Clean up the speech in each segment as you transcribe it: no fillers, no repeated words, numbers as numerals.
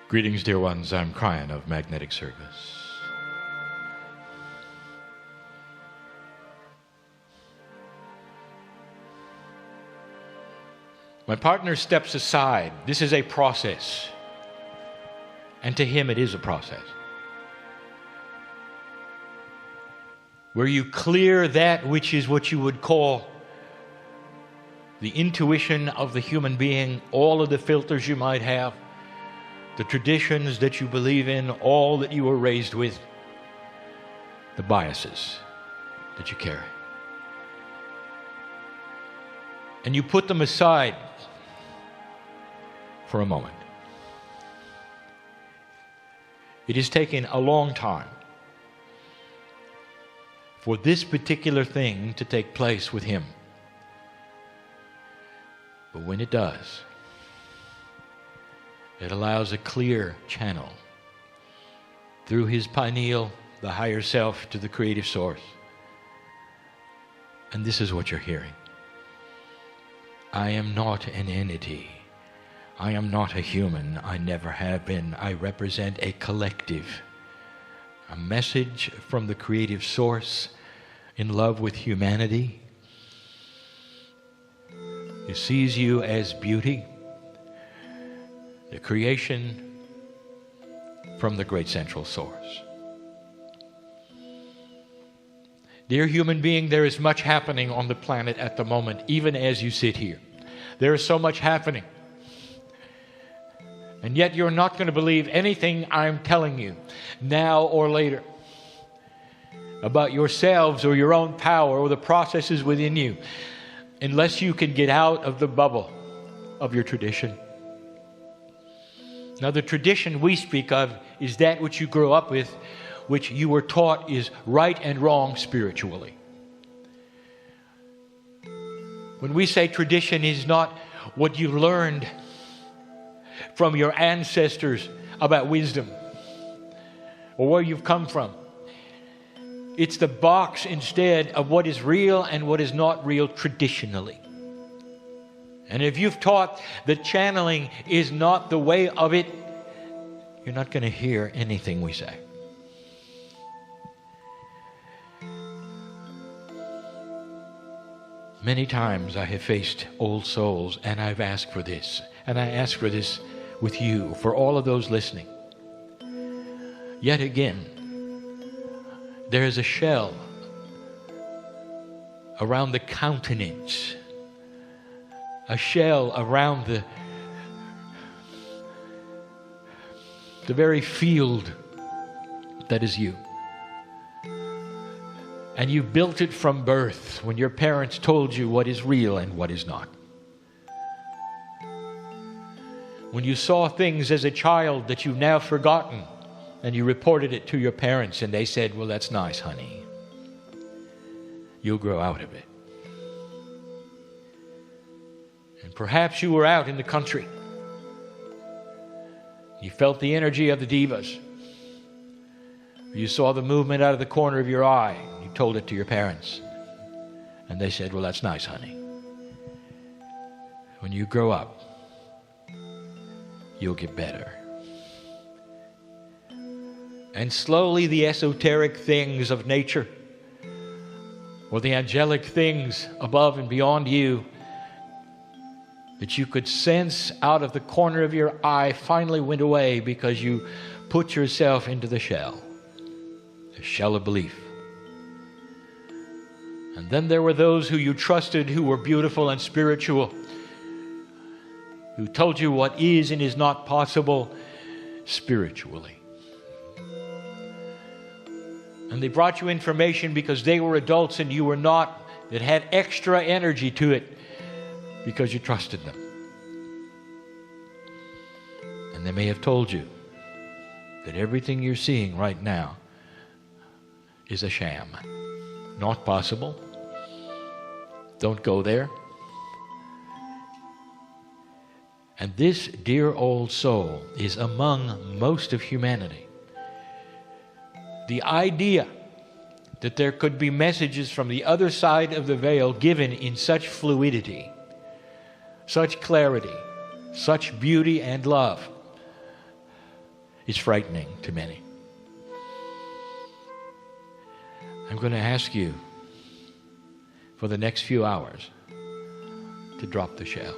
Greetings, dear ones. I'm Kryon of Magnetic Service. My partner steps aside. This is a process. And to him, it is a process. Where you clear that which is what you would call the intuition of the human being, all of the filters you might have, the traditions that you believe in, all that you were raised with, the biases that you carry. And you put them aside for a moment. It has taken a long time for this particular thing to take place with him. But when it does, it allows a clear channel through his pineal, the higher self, to the creative source. And this is what you're hearing. I am not an entity. I am not a human. I never have been. I represent a collective. A message from the creative source in love with humanity. He sees you as beauty, the creation from the great central source. Dear human being, there is much happening on the planet at the moment, even as you sit here. There is so much happening. And yet you're not going to believe anything I'm telling you, now or later, about yourselves or your own power or the processes within you, unless you can get out of the bubble of your tradition. Now, the tradition we speak of is that which you grew up with, which you were taught is right and wrong spiritually. When we say tradition is not what you learned from your ancestors about wisdom or where you've come from. It's the box instead of what is real and what is not real traditionally. And if you've taught that channeling is not the way of it, you're not going to hear anything we say. Many times I have faced old souls and I've asked for this. And I ask for this with you, for all of those listening. Yet again, there is a shell around the countenance, a shell around the very field that is you. And you built it from birth when your parents told you what is real and what is not. When you saw things as a child that you've now forgotten, and you reported it to your parents and they said, well, that's nice, honey. You'll grow out of it. And perhaps you were out in the country. You felt the energy of the divas. You saw the movement out of the corner of your eye. You told it to your parents. And they said, well, that's nice, honey. When you grow up, you'll get better. And slowly the esoteric things of nature, or the angelic things above and beyond you, that you could sense out of the corner of your eye, finally went away because you put yourself into the shell of belief. And then there were those who you trusted who were beautiful and spiritual, who told you what is and is not possible spiritually. And they brought you information because they were adults and you were not, that had extra energy to it because you trusted them. And they may have told you that everything you're seeing right now is a sham. Not possible. Don't go there. And this dear old soul is among most of humanity. The idea that there could be messages from the other side of the veil given in such fluidity, such clarity, such beauty and love, is frightening to many. I'm going to ask you for the next few hours to drop the shell.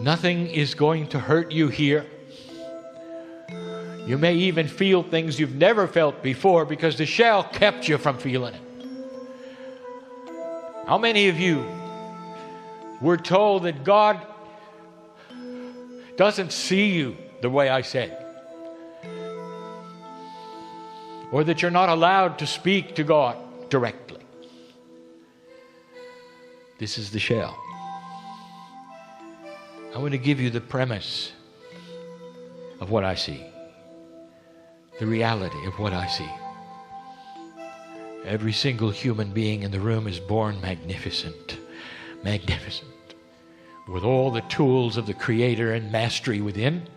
Nothing is going to hurt you here. You may even feel things you've never felt before because the shell kept you from feeling it. How many of you were told that God doesn't see you the way I said? Or that you're not allowed to speak to God directly? This is the shell. I want to give you the premise of what I see. The reality of what I see. Every single human being in the room is born magnificent. Magnificent. With all the tools of the Creator and mastery within.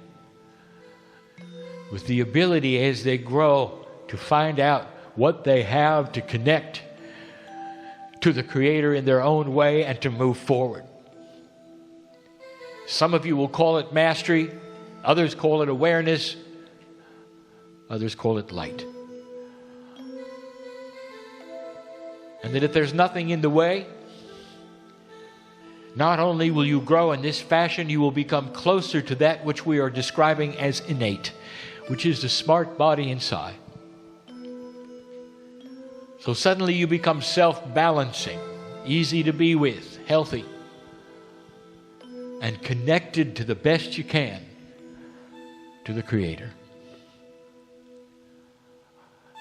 With the ability as they grow to find out what they have to connect to the Creator in their own way and to move forward. Some of you will call it mastery. Others call it awareness. Others call it light. And that if there's nothing in the way, not only will you grow in this fashion, you will become closer to that which we are describing as innate, which is the smart body inside. So suddenly you become self-balancing, easy to be with, healthy, and connected to the best you can to the Creator.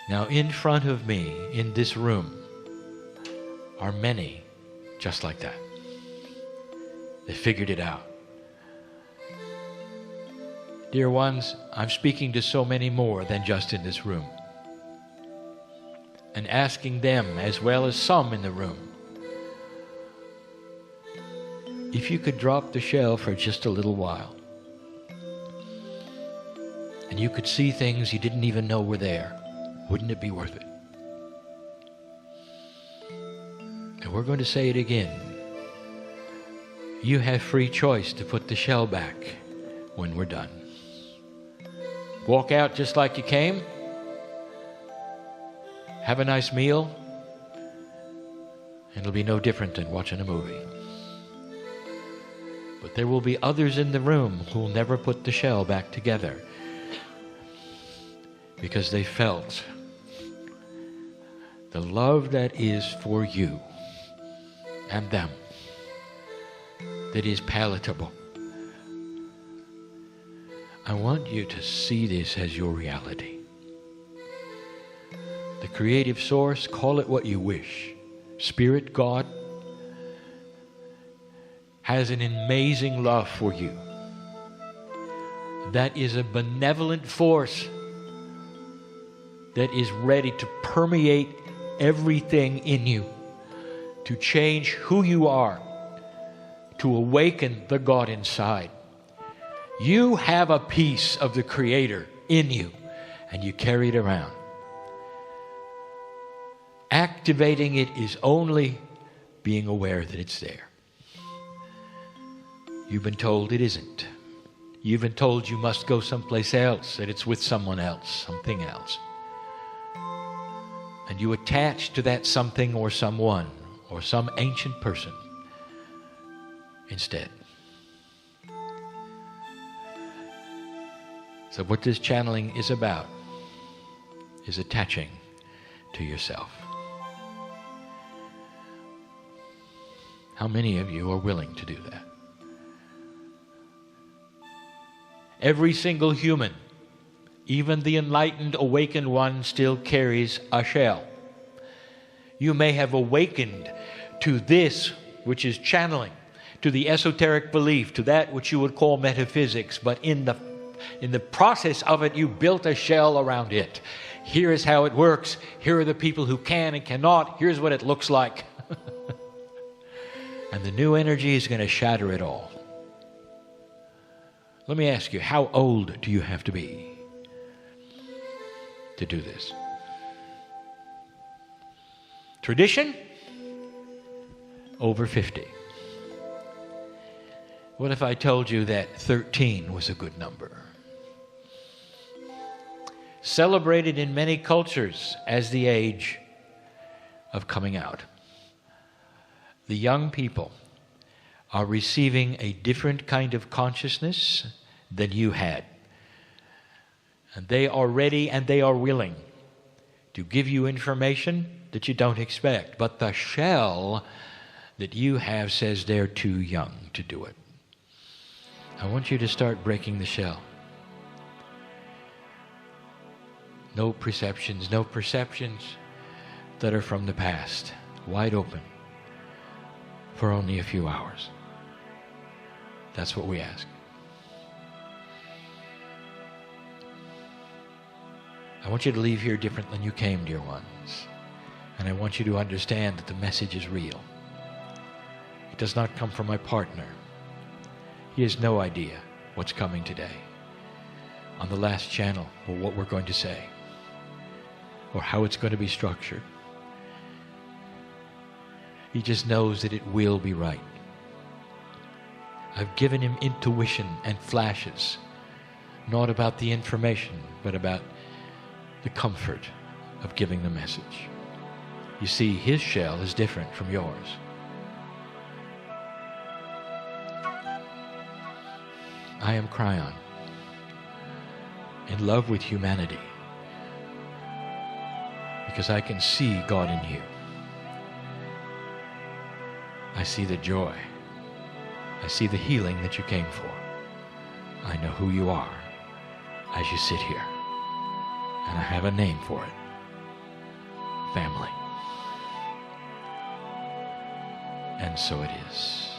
Now, in front of me, in this room, are many just like that. They figured it out. Dear ones, I'm speaking to so many more than just in this room. And asking them, as well as some in the room, if you could drop the shell for just a little while, and you could see things you didn't even know were there, wouldn't it be worth it? And we're going to say it again. You have free choice to put the shell back when we're done. Walk out just like you came. Have a nice meal. And it'll be no different than watching a movie. But there will be others in the room who will never put the shell back together because they felt the love that is for you and them, that is palatable. I want you to see this as your reality. The creative source, call it what you wish. Spirit, God, has an amazing love for you. That is a benevolent force that is ready to permeate everything in you, to change who you are, to awaken the God inside. You have a piece of the Creator in you, and you carry it around. Activating it is only being aware that it's there. You've been told it isn't. You've been told you must go someplace else, that it's with someone else, something else. And you attach to that something or someone or some ancient person instead. So what this channeling is about is attaching to yourself. How many of you are willing to do that? Every single human, even the enlightened, awakened one, still carries a shell. You may have awakened to this, which is channeling, to the esoteric belief, to that which you would call metaphysics, but in the process of it, you built a shell around it. Here is how it works. Here are the people who can and cannot. Here's what it looks like. And the new energy is going to shatter it all. Let me ask you, how old do you have to be to do this? Tradition? Over 50. What if I told you that 13 was a good number? celebrated in many cultures as the age of coming out. The young people are receiving a different kind of consciousness than you had. And they are ready and they are willing to give you information that you don't expect. But the shell that you have says they're too young to do it. I want you to start breaking the shell. No perceptions that are from the past. Wide open for only a few hours. That's what we ask. I want you to leave here different than you came, dear ones. And I want you to understand that the message is real. It does not come from my partner. He has no idea what's coming today on the last channel, or what we're going to say, or how it's going to be structured. He just knows that it will be right. I've given him intuition and flashes, not about the information, but about the comfort of giving the message. You see, his shell is different from yours. I am Kryon, in love with humanity, because I can see God in you. I see the joy. I see the healing that you came for. I know who you are as you sit here. And I have a name for it. Family. And so it is.